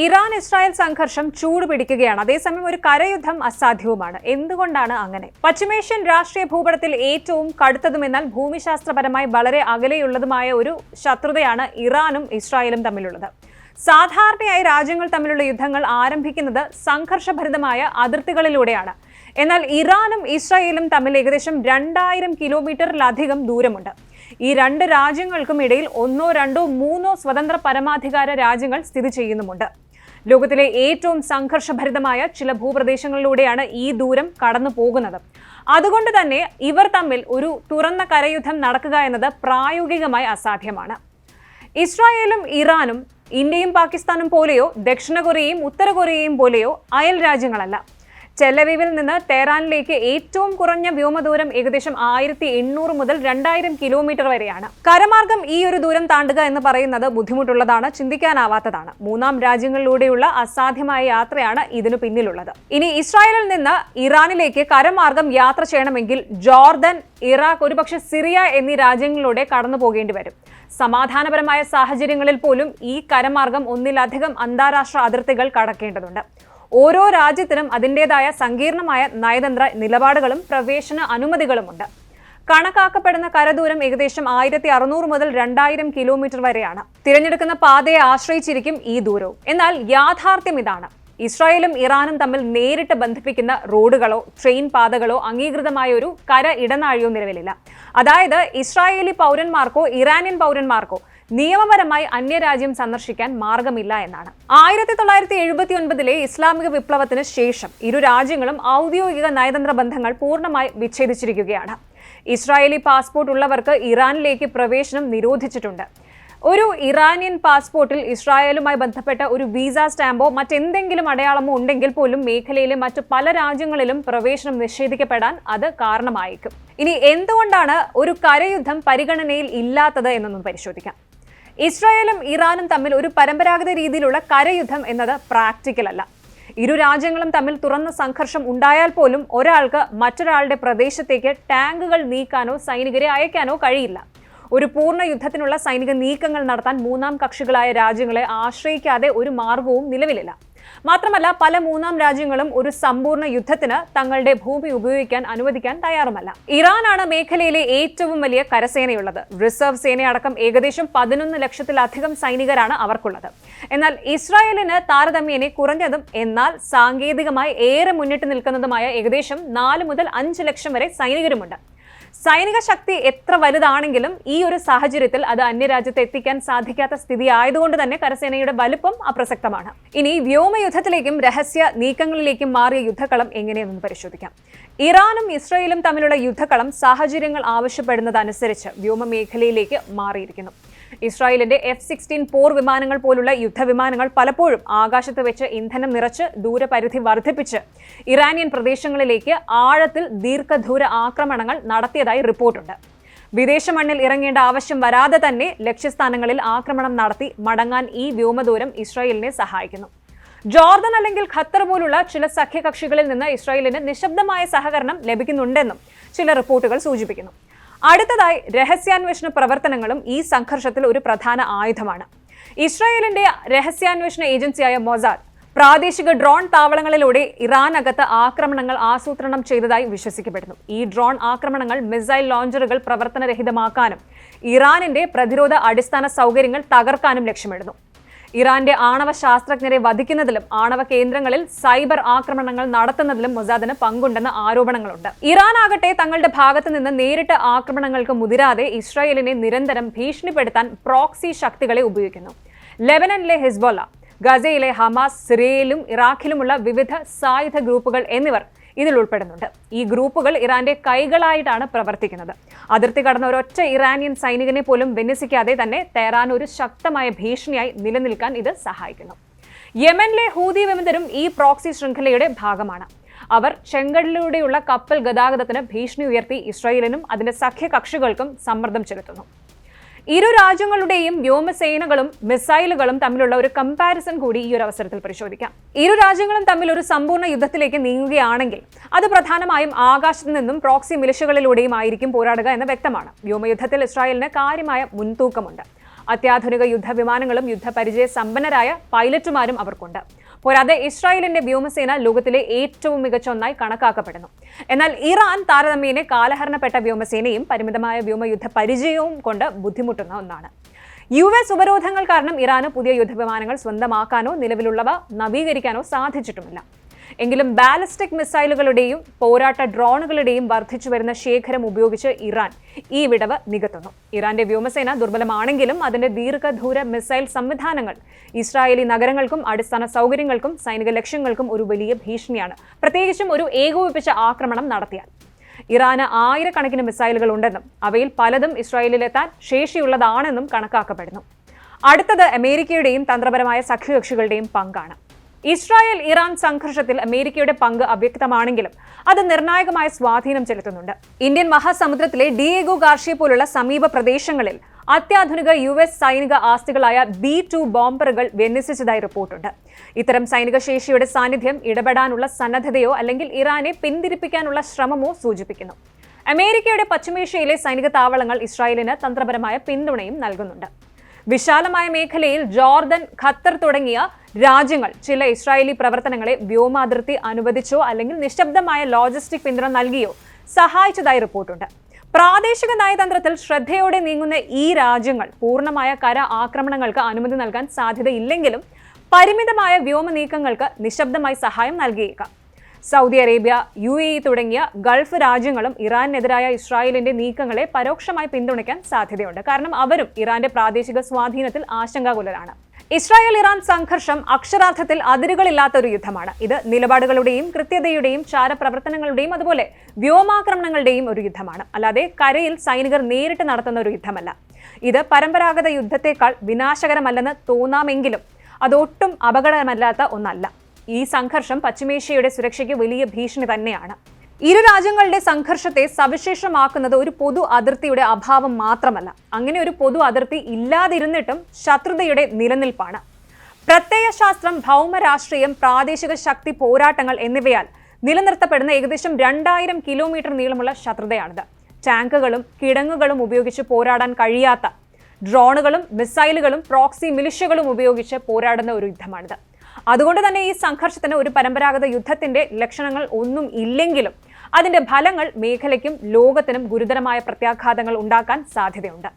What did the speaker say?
Iran Israel സംഘർഷം ചൂടുപിടിക്കുകയാണ്. അതേസമയം ഒരു കരയുദ്ധം അസാധ്യവുമാണ്. എന്തുകൊണ്ടാണ് അങ്ങനെ? പശ്ചിമേഷ്യൻ രാഷ്ട്രീയ ഭൂപടത്തിൽ ഏറ്റവും കടുത്തതുമെന്നാൽ ഭൂമിശാസ്ത്രപരമായി വളരെ അകലെയുള്ളതുമായ ഒരു ശത്രുതയാണ് ഇറാനും ഇസ്രായേലും തമ്മിലുള്ളത്. സാധാരണയായി രാജ്യങ്ങൾ തമ്മിലുള്ള യുദ്ധങ്ങൾ ആരംഭിക്കുന്നത് സംഘർഷഭരിതമായ അതിർത്തികളിലൂടെയാണ്. എന്നാൽ ഇറാനും ഇസ്രായേലും തമ്മിൽ ഏകദേശം 2000 കിലോമീറ്ററിലധികം ദൂരമുണ്ട്. ഈ രണ്ട് രാജ്യങ്ങൾക്കും ഇടയിൽ 1, 2, 3 സ്വതന്ത്ര പരമാധികാര രാജ്യങ്ങൾ സ്ഥിതി ചെയ്യുന്നുമുണ്ട്. ലോകത്തിലെ ഏറ്റവും സംഘർഷഭരിതമായ ചില ഭൂപ്രദേശങ്ങളിലൂടെയാണ് ഈ ദൂരം കടന്നു പോകുന്നത്. അതുകൊണ്ട് തന്നെ ഇവർ തമ്മിൽ ഒരു തുറന്ന കരയുദ്ധം നടക്കുക എന്നത് പ്രായോഗികമായി അസാധ്യമാണ്. ഇസ്രായേലും ഇറാനും ഇന്ത്യയും പാകിസ്ഥാനും പോലെയോ ദക്ഷിണ കൊറിയയും ഉത്തര കൊറിയയും പോലെയോ അയൽ രാജ്യങ്ങളല്ല. ടെലവീവിൽ നിന്ന് തെഹ്റാനിലേക്ക് ഏറ്റവും കുറഞ്ഞ വ്യോമദൂരം ഏകദേശം 1800 മുതൽ 2000 കിലോമീറ്റർ വരെയാണ്. കരമാർഗം ഈ ഒരു ദൂരം താണ്ടുക എന്ന് പറയുന്നത് ബുദ്ധിമുട്ടുള്ളതാണ്, ചിന്തിക്കാനാവാത്തതാണ്. മൂന്നാം രാജ്യങ്ങളിലൂടെയുള്ള അസാധ്യമായ യാത്രയാണ് ഇതിനു പിന്നിലുള്ളത്. ഇനി ഇസ്രായേലിൽ നിന്ന് ഇറാനിലേക്ക് കരമാർഗം യാത്ര ചെയ്യണമെങ്കിൽ ജോർദൻ, ഇറാഖ്, ഒരുപക്ഷെ സിറിയ എന്നീ രാജ്യങ്ങളിലൂടെ കടന്നു പോകേണ്ടി വരും. സമാധാനപരമായ സാഹചര്യങ്ങളിൽ പോലും ഈ കരമാർഗം ഒന്നിലധികം അന്താരാഷ്ട്ര അതിർത്തികൾ കടക്കേണ്ടതുണ്ട്. ഓരോ രാജ്യത്തിനും അതിൻ്റെതായ സങ്കീർണമായ നയതന്ത്ര നിലപാടുകളും പ്രവേശന അനുമതികളുമുണ്ട്. കണക്കാക്കപ്പെടുന്ന കരദൂരം ഏകദേശം 1600 മുതൽ 2000 കിലോമീറ്റർ വരെയാണ്. തിരഞ്ഞെടുക്കുന്ന പാതയെ ആശ്രയിച്ചിരിക്കും ഈ ദൂരവും. എന്നാൽ യാഥാർത്ഥ്യം ഇതാണ്: ഇസ്രായേലും ഇറാനും തമ്മിൽ നേരിട്ട് ബന്ധിപ്പിക്കുന്ന റോഡുകളോ ട്രെയിൻ പാതകളോ അംഗീകൃതമായ ഒരു കര ഇടനാഴിയോ നിലവിലില്ല. അതായത് ഇസ്രായേലി പൗരന്മാർക്കോ ഇറാനിയൻ പൗരന്മാർക്കോ നിയമപരമായി അന്യരാജ്യം സന്ദർശിക്കാൻ മാർഗമില്ല എന്നാണ്. 1979 ഇസ്ലാമിക വിപ്ലവത്തിന് ശേഷം ഇരു രാജ്യങ്ങളും ഔദ്യോഗിക നയതന്ത്ര ബന്ധങ്ങൾ പൂർണ്ണമായി വിച്ഛേദിച്ചിരിക്കുകയാണ്. ഇസ്രായേലി പാസ്പോർട്ട് ഉള്ളവർക്ക് ഇറാനിലേക്ക് പ്രവേശനം നിരോധിച്ചിട്ടുണ്ട്. ഒരു ഇറാനിയൻ പാസ്പോർട്ടിൽ ഇസ്രായേലുമായി ബന്ധപ്പെട്ട ഒരു വിസ സ്റ്റാമ്പോ മറ്റെന്തെങ്കിലും അടയാളമോ ഉണ്ടെങ്കിൽ പോലും മേഖലയിലെ മറ്റു പല രാജ്യങ്ങളിലും പ്രവേശനം നിഷേധിക്കപ്പെടാൻ അത് കാരണമായേക്കും. ഇനി എന്തുകൊണ്ടാണ് ഒരു കരയുദ്ധം പരിഗണനയിൽ ഇല്ലാത്തത് എന്നൊന്നും പരിശോധിക്കാം. ഇസ്രായേലും ഇറാനും തമ്മിൽ ഒരു പരമ്പരാഗത രീതിയിലുള്ള കരയുദ്ധം എന്നത് പ്രാക്ടിക്കൽ അല്ല. ഇരു രാജ്യങ്ങളും തമ്മിൽ തുറന്ന സംഘർഷം ഉണ്ടായാൽ പോലും ഒരാൾക്ക് മറ്റൊരാളുടെ പ്രദേശത്തേക്ക് ടാങ്കുകൾ നീക്കാനോ സൈനികരെ അയക്കാനോ കഴിയില്ല. ഒരു പൂർണ്ണ യുദ്ധത്തിനുള്ള സൈനിക നീക്കങ്ങൾ നടത്താൻ മൂന്നാം കക്ഷികളായ രാജ്യങ്ങളെ ആശ്രയിക്കാതെ ഒരു മാർഗവും നിലവിലില്ല. മാത്രമല്ല, പല മൂന്നാം രാജ്യങ്ങളും ഒരു സമ്പൂർണ്ണ യുദ്ധത്തിന് തങ്ങളുടെ ഭൂമി ഉപയോഗിക്കാൻ അനുവദിക്കാൻ തയ്യാറുമല്ല. ഇറാനാണ് മേഖലയിലെ ഏറ്റവും വലിയ കരസേനയുള്ളത്. റിസർവ് സേനയടക്കം ഏകദേശം 11 ലക്ഷത്തിലധികം സൈനികരാണ് അവർക്കുള്ളത്. എന്നാൽ ഇസ്രായേലിന് താരതമ്യേന കുറഞ്ഞതും എന്നാൽ സാങ്കേതികമായി ഏറെ മുന്നിട്ട് നിൽക്കുന്നതുമായ ഏകദേശം 4 മുതൽ 5 ലക്ഷം വരെ സൈനികരുമുണ്ട്. സൈനിക ശക്തി എത്ര വലുതാണെങ്കിലും ഈ ഒരു സാഹചര്യത്തിൽ അത് അന്യരാജ്യത്ത് എത്തിക്കാൻ സാധിക്കാത്ത സ്ഥിതി ആയതുകൊണ്ട് തന്നെ കരസേനയുടെ വലുപ്പം അപ്രസക്തമാണ്. ഇനി വ്യോമയുദ്ധത്തിലേക്കും രഹസ്യ നീക്കങ്ങളിലേക്കും മാറിയ യുദ്ധക്കളം എങ്ങനെയെന്ന് പരിശോധിക്കാം. ഇറാനും ഇസ്രായേലും തമ്മിലുള്ള യുദ്ധക്കളം സാഹചര്യങ്ങൾ ആവശ്യപ്പെടുന്നതനുസരിച്ച് വ്യോമമേഖലയിലേക്ക് മാറിയിരിക്കുന്നു. ഇസ്രായേലിന്റെ F-16 പോർ വിമാനങ്ങൾ പോലുള്ള യുദ്ധവിമാനങ്ങൾ പലപ്പോഴും ആകാശത്ത് വെച്ച് ഇന്ധനം നിറച്ച് ദൂരപരിധി വർദ്ധിപ്പിച്ച് ഇറാനിയൻ പ്രദേശങ്ങളിലേക്ക് ആഴത്തിൽ ദീർഘദൂര ആക്രമണങ്ങൾ നടത്തിയതായി റിപ്പോർട്ടുണ്ട്. വിദേശ മണ്ണിൽ ഇറങ്ങേണ്ട ആവശ്യം വരാതെ തന്നെ ലക്ഷ്യസ്ഥാനങ്ങളിൽ ആക്രമണം നടത്തി മടങ്ങാൻ ഈ വ്യോമദൂരം ഇസ്രായേലിനെ സഹായിക്കുന്നു. ജോർദൻ അല്ലെങ്കിൽ ഖത്തർ പോലുള്ള ചില സഖ്യകക്ഷികളിൽ നിന്ന് ഇസ്രായേലിന് നിശബ്ദമായ സഹകരണം ലഭിക്കുന്നുണ്ടെന്നും ചില റിപ്പോർട്ടുകൾ സൂചിപ്പിക്കുന്നു. അടുത്തതായി, രഹസ്യാന്വേഷണ പ്രവർത്തനങ്ങളും ഈ സംഘർഷത്തിൽ ഒരു പ്രധാന ആയുധമാണ്. ഇസ്രായേലിന്റെ രഹസ്യാന്വേഷണ ഏജൻസിയായ മൊസാദ് പ്രാദേശിക ഡ്രോൺ താവളങ്ങളിലൂടെ ഇറാനകത്ത് ആക്രമണങ്ങൾ ആസൂത്രണം ചെയ്തതായി വിശ്വസിക്കപ്പെടുന്നു. ഈ ഡ്രോൺ ആക്രമണങ്ങൾ മിസൈൽ ലോഞ്ചറുകൾ പ്രവർത്തനരഹിതമാക്കാനും ഇറാനിന്റെ പ്രതിരോധ അടിസ്ഥാന സൗകര്യങ്ങൾ തകർക്കാനും ലക്ഷ്യമിടുന്നു. ഇറാന്റെ ആണവ ശാസ്ത്രജ്ഞരെ വധിക്കുന്നതിലും ആണവ കേന്ദ്രങ്ങളിൽ സൈബർ ആക്രമണങ്ങൾ നടത്തുന്നതിലും മൊസാദിന് പങ്കുണ്ടെന്ന ആരോപണങ്ങളുണ്ട്. ഇറാൻ ആകട്ടെ തങ്ങളുടെ ഭാഗത്തു നിന്ന് നേരിട്ട് ആക്രമണങ്ങൾക്ക് മുതിരാതെ ഇസ്രായേലിനെ നിരന്തരം ഭീഷണിപ്പെടുത്താൻ പ്രോക്സി ശക്തികളെ ഉപയോഗിക്കുന്നു. ലെബനനിലെ ഹിസ്ബുള്ള, ഗസയിലെ ഹമാസ്, സിറിയയിലും ഇറാഖിലുമുള്ള വിവിധ സായുധ ഗ്രൂപ്പുകൾ എന്നിവർ ഇതിൽ ഉൾപ്പെടുന്നുണ്ട്. ഈ ഗ്രൂപ്പുകൾ ഇറാന്റെ കൈകളായിട്ടാണ് പ്രവർത്തിക്കുന്നത്. അതിർത്തി കടന്ന ഒരൊറ്റ ഇറാനിയൻ സൈനികനെ പോലും വിന്യസിക്കാതെ തന്നെ തെഹ്റാൻ ഒരു ശക്തമായ ഭീഷണിയായി നിലനിൽക്കാൻ ഇത് സഹായിക്കുന്നു. യമനിലെ ഹൂതി വിമതരും ഈ പ്രോക്സി ശൃംഖലയുടെ ഭാഗമാണ്. അവർ ചെങ്കടലിലൂടെയുള്ള കപ്പൽ ഗതാഗതത്തിന് ഭീഷണി ഉയർത്തി ഇസ്രായേലിനും അതിന്റെ സഖ്യകക്ഷികൾക്കും സമ്മർദ്ദം ചെലുത്തുന്നു. ഇരു രാജ്യങ്ങളുടെയും വ്യോമസേനകളും മിസൈലുകളും തമ്മിലുള്ള ഒരു കമ്പാരിസൺ കൂടി ഈ ഒരു അവസരത്തിൽ പരിശോധിക്കാം. ഇരു രാജ്യങ്ങളും തമ്മിൽ ഒരു സമ്പൂർണ്ണ യുദ്ധത്തിലേക്ക് നീങ്ങുകയാണെങ്കിൽ അത് പ്രധാനമായും ആകാശത്തു നിന്നും പ്രോക്സി മിലിഷ്യകളിലൂടെയും ആയിരിക്കും പോരാടുക എന്ന് വ്യക്തമാണ്. വ്യോമയുദ്ധത്തിൽ ഇസ്രായേലിന് കാര്യമായ മുൻതൂക്കമുണ്ട്. അത്യാധുനിക യുദ്ധവിമാനങ്ങളും യുദ്ധപരിചയ സമ്പന്നരായ പൈലറ്റുമാരും അവർക്കുണ്ട്. പോരാതെ ഇസ്രായേലിന്റെ വ്യോമസേന ലോകത്തിലെ ഏറ്റവും മികച്ച ഒന്നായി കണക്കാക്കപ്പെടുന്നു. എന്നാൽ ഇറാൻ താരതമ്യേന കാലഹരണപ്പെട്ട വ്യോമസേനയും പരിമിതമായ വ്യോമയുദ്ധ പരിചയവും കൊണ്ട് ബുദ്ധിമുട്ടുന്ന ഒന്നാണ്. US ഉപരോധങ്ങൾ കാരണം ഇറാന് പുതിയ യുദ്ധവിമാനങ്ങൾ സ്വന്തമാക്കാനോ നിലവിലുള്ളവ നവീകരിക്കാനോ സാധിച്ചിട്ടുമില്ല. എങ്കിലും ബാലിസ്റ്റിക് മിസൈലുകളുടെയും പോരാട്ട ഡ്രോണുകളുടെയും വർദ്ധിച്ചുവരുന്ന ശേഖരം ഉപയോഗിച്ച് ഇറാൻ ഈ വിടവ് നികത്തുന്നു. ഇറാന്റെ വ്യോമസേന ദുർബലമാണെങ്കിലും അതിന്റെ ദീർഘദൂര മിസൈൽ സംവിധാനങ്ങൾ ഇസ്രായേലി നഗരങ്ങൾക്കും അടിസ്ഥാന സൗകര്യങ്ങൾക്കും സൈനിക ലക്ഷ്യങ്ങൾക്കും ഒരു വലിയ ഭീഷണിയാണ്, പ്രത്യേകിച്ചും ഒരു ഏകോപിപ്പിച്ച ആക്രമണം നടത്തിയാൽ. ഇറാന് ആയിരക്കണക്കിന് മിസൈലുകൾ ഉണ്ടെന്നും അവയിൽ പലതും ഇസ്രായേലിലെത്താൻ ശേഷിയുള്ളതാണെന്നും കണക്കാക്കപ്പെടുന്നു. അടുത്തത് അമേരിക്കയുടെയും തന്ത്രപരമായ സഖ്യകക്ഷികളുടെയും പങ്കാണ്. ഇസ്രായേൽ ഇറാൻ സംഘർഷത്തിൽ അമേരിക്കയുടെ പങ്ക് അവ്യക്തമാണെങ്കിലും അത് നിർണായകമായ സ്വാധീനം ചെലുത്തുന്നുണ്ട്. ഇന്ത്യൻ മഹാസമുദ്രത്തിലെ ഡിയേഗോ ഗാർഷ്യ പോലുള്ള സമീപ പ്രദേശങ്ങളിൽ അത്യാധുനിക US സൈനിക ആസ്തികളായ B-2 ബോംബറുകൾ വിന്യസിച്ചതായി റിപ്പോർട്ടുണ്ട്. ഇത്തരം സൈനിക ശേഷിയുടെ സാന്നിധ്യം ഇടപെടാനുള്ള സന്നദ്ധതയോ അല്ലെങ്കിൽ ഇറാനെ പിന്തിരിപ്പിക്കാനുള്ള ശ്രമമോ സൂചിപ്പിക്കുന്നു. അമേരിക്കയുടെ പശ്ചിമേഷ്യയിലെ സൈനിക താവളങ്ങൾ ഇസ്രായേലിന് തന്ത്രപരമായ പിന്തുണയും നൽകുന്നുണ്ട്. വിശാലമായ മേഖലയിൽ ജോർദൻ, ഖത്തർ തുടങ്ങിയ രാജ്യങ്ങൾ ചില ഇസ്രായേലി പ്രവർത്തനങ്ങളെ വ്യോമാതിർത്തി അനുവദിച്ചോ അല്ലെങ്കിൽ നിശബ്ദമായ ലോജിസ്റ്റിക് പിന്തുണ നൽകിയോ സഹായിച്ചതായി റിപ്പോർട്ടുണ്ട്. പ്രാദേശിക നയതന്ത്രത്തിൽ ശ്രദ്ധയോടെ നീങ്ങുന്ന ഈ രാജ്യങ്ങൾ പൂർണ്ണമായ കര ആക്രമണങ്ങൾക്ക് അനുമതി നൽകാൻ സാധ്യതയില്ലെങ്കിലും പരിമിതമായ വ്യോമ നീക്കങ്ങൾക്ക് നിശബ്ദമായി സഹായം നൽകിയേക്കാം. സൗദി അറേബ്യ, UAE തുടങ്ങിയ ഗൾഫ് രാജ്യങ്ങളും ഇറാനെതിരായ ഇസ്രായേലിന്റെ നീക്കങ്ങളെ പരോക്ഷമായി പിന്തുണയ്ക്കാൻ സാധ്യതയുണ്ട്. കാരണം അവരും ഇറാന്റെ പ്രാദേശിക സ്വാധീനത്തിൽ ആശങ്കാകുലരാണ്. ഇസ്രായേൽ ഇറാൻ സംഘർഷം അക്ഷരാർത്ഥത്തിൽ അതിരുകളില്ലാത്ത ഒരു യുദ്ധമാണ്. ഇത് നിലപാടുകളുടെയും കൃത്യതയുടെയും ചാരപ്രവർത്തനങ്ങളുടെയും അതുപോലെ വ്യോമാക്രമണങ്ങളുടെയും ഒരു യുദ്ധമാണ്. അല്ലാതെ കരയിൽ സൈനികർ നേരിട്ട് നടത്തുന്ന ഒരു യുദ്ധമല്ല. ഇത് പരമ്പരാഗത യുദ്ധത്തെക്കാൾ വിനാശകരമല്ലെന്ന് തോന്നാമെങ്കിലും അതൊട്ടും അപകടമല്ലാത്ത ഒന്നല്ല. ഈ സംഘർഷം പശ്ചിമേഷ്യയുടെ സുരക്ഷയ്ക്ക് വലിയ ഭീഷണി തന്നെയാണ്. ഇരു രാജ്യങ്ങളുടെ സംഘർഷത്തെ സവിശേഷമാക്കുന്നത് ഒരു പൊതു അതിർത്തിയുടെ അഭാവം മാത്രമല്ല, അങ്ങനെ ഒരു പൊതു അതിർത്തി ഇല്ലാതിരുന്നിട്ടും ശത്രുതയുടെ നിലനിൽപ്പാണ്. പ്രത്യയശാസ്ത്രം, ഭൗമരാഷ്ട്രീയം, പ്രാദേശിക ശക്തി പോരാട്ടങ്ങൾ എന്നിവയാൽ നിലനിർത്തപ്പെടുന്ന ഏകദേശം 2000 കിലോമീറ്റർ നീളമുള്ള ശത്രുതയാണിത്. ടാങ്കുകളും കിടങ്ങുകളും ഉപയോഗിച്ച് പോരാടാൻ കഴിയാത്ത ഡ്രോണുകളും മിസൈലുകളും പ്രോക്സി മിലിഷ്യകളും ഉപയോഗിച്ച് പോരാടുന്ന ഒരു യുദ്ധമാണിത്. അതുകൊണ്ട് തന്നെ ഈ സംഘർഷത്തിന് ഒരു പരമ്പരാഗത യുദ്ധത്തിന്റെ ലക്ഷണങ്ങൾ ഒന്നും ഇല്ലെങ്കിലും അതിന്റെ ഫലങ്ങൾ മേഖലയ്ക്കും ലോകത്തിനും ഗുരുതരമായ പ്രത്യാഘാതങ്ങൾ ഉണ്ടാക്കാൻ സാധ്യതയുണ്ട്.